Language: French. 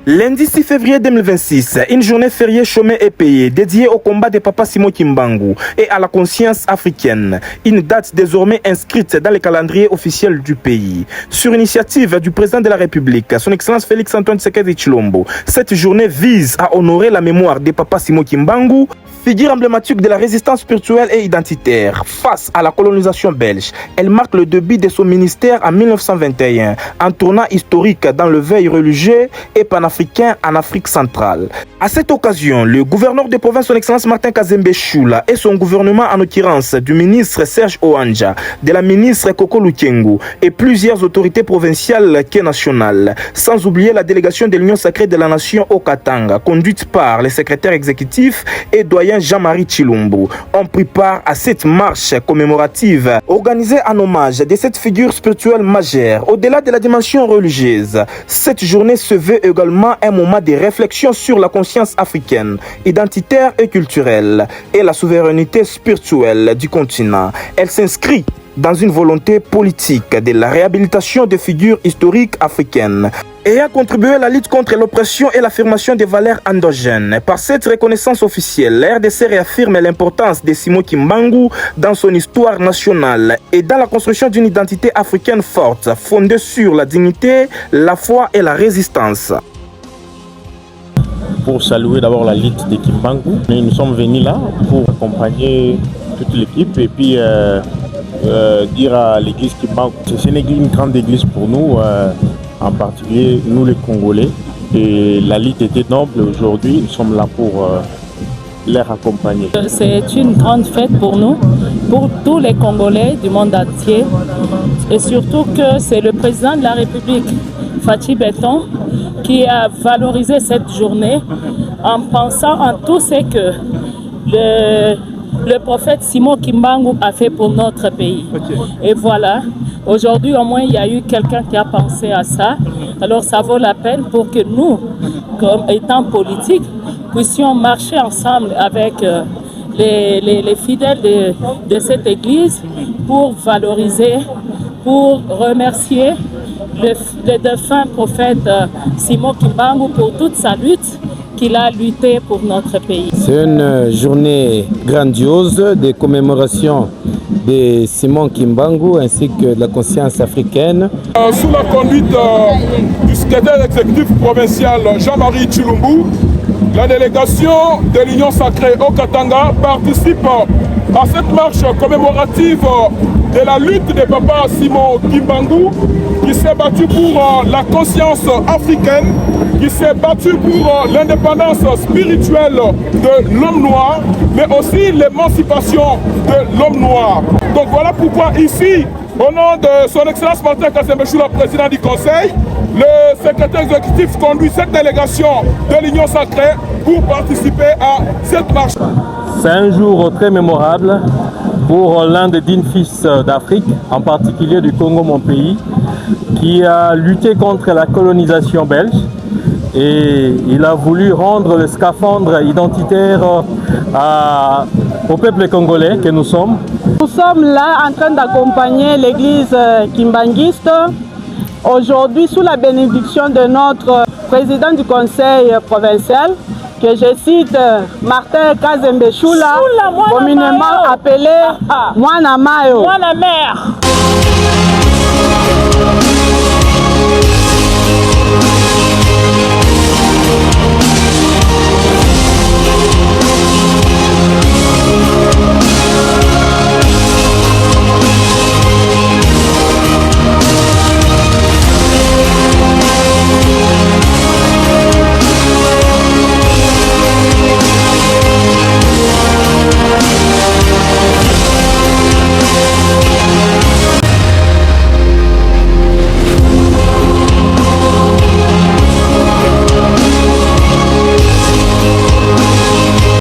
Lundi 6 février 2026, une journée fériée chômée et payée dédiée au combat de Papa Simon Kimbangu et à la conscience africaine. Une date désormais inscrite dans le calendrier officiel du pays. Sur initiative du président de la République, son Excellence Félix Antoine Tshisekedi Tshilombo, cette journée vise à honorer la mémoire de Papa Simon Kimbangu, figure emblématique de la résistance spirituelle et identitaire face à la colonisation belge. Elle marque le début de son ministère en 1921, un tournant historique dans le veille religieux et panafricain en Afrique centrale. À cette occasion, le gouverneur de province, son Excellence Martin Kazembe Choula, et son gouvernement, en l'occurrence du ministre Serge Oanja, de la ministre Koko Lukengu et plusieurs autorités provinciales et nationales, sans oublier la délégation de l'Union sacrée de la nation au Katanga, conduite par le secrétaire exécutif et doyen Jean-Marie Tshilombo, ont pris part à cette marche commémorative organisée en hommage de cette figure spirituelle majeure. Au-delà de la dimension religieuse, cette journée se veut également un moment de réflexion sur la conscience africaine, identitaire et culturelle, et la souveraineté spirituelle du continent. Elle s'inscrit dans une volonté politique de la réhabilitation des figures historiques africaines et a contribué à la lutte contre l'oppression et l'affirmation des valeurs endogènes. Par cette reconnaissance officielle, la RDC réaffirme l'importance de Simon Kimbangu dans son histoire nationale et dans la construction d'une identité africaine forte, fondée sur la dignité, la foi et la résistance. Pour saluer d'abord la lutte de Kimbangu, nous sommes venus là pour accompagner toute l'équipe et puis dire à l'église Kimbangu, c'est une grande église pour nous, en particulier nous les Congolais, et la lutte était noble. Aujourd'hui nous sommes là pour les accompagner. C'est une grande fête pour nous, pour tous les Congolais du monde entier, et surtout que c'est le président de la République, Fatou Béton, qui a valorisé cette journée en pensant en tout ce que le prophète Simon Kimbangu a fait pour notre pays. Et voilà, aujourd'hui au moins il y a eu quelqu'un qui a pensé à ça. Alors ça vaut la peine pour que nous, comme étant politiques, puissions marcher ensemble avec les fidèles de cette église pour valoriser, pour remercier le défunt prophète Simon Kimbangu pour toute sa lutte qu'il a lutté pour notre pays. C'est une journée grandiose de commémoration de Simon Kimbangu ainsi que de la conscience africaine. Sous la conduite du secrétaire exécutif provincial Jean-Marie Tshilombo, la délégation de l'Union sacrée au Katanga participe à cette marche commémorative de la lutte de Papa Simon Kimbangu, qui s'est battu pour la conscience africaine, qui s'est battu pour l'indépendance spirituelle de l'homme noir, mais aussi l'émancipation de l'homme noir. Donc voilà pourquoi ici, au nom de son Excellence Martin Kazembe Choula, président du Conseil, le secrétaire exécutif conduit cette délégation de l'Union sacrée pour participer à cette marche. C'est un jour très mémorable pour l'un des dignes fils d'Afrique, en particulier du Congo, mon pays, qui a lutté contre la colonisation belge, et il a voulu rendre le scaphandre identitaire au peuple congolais que nous sommes. Nous sommes là en train d'accompagner l'église kimbanguiste aujourd'hui sous la bénédiction de notre président du conseil provincial, que je cite Martin Kazembe Choula, communément appelé Mwana Mayo. Mwana Mère.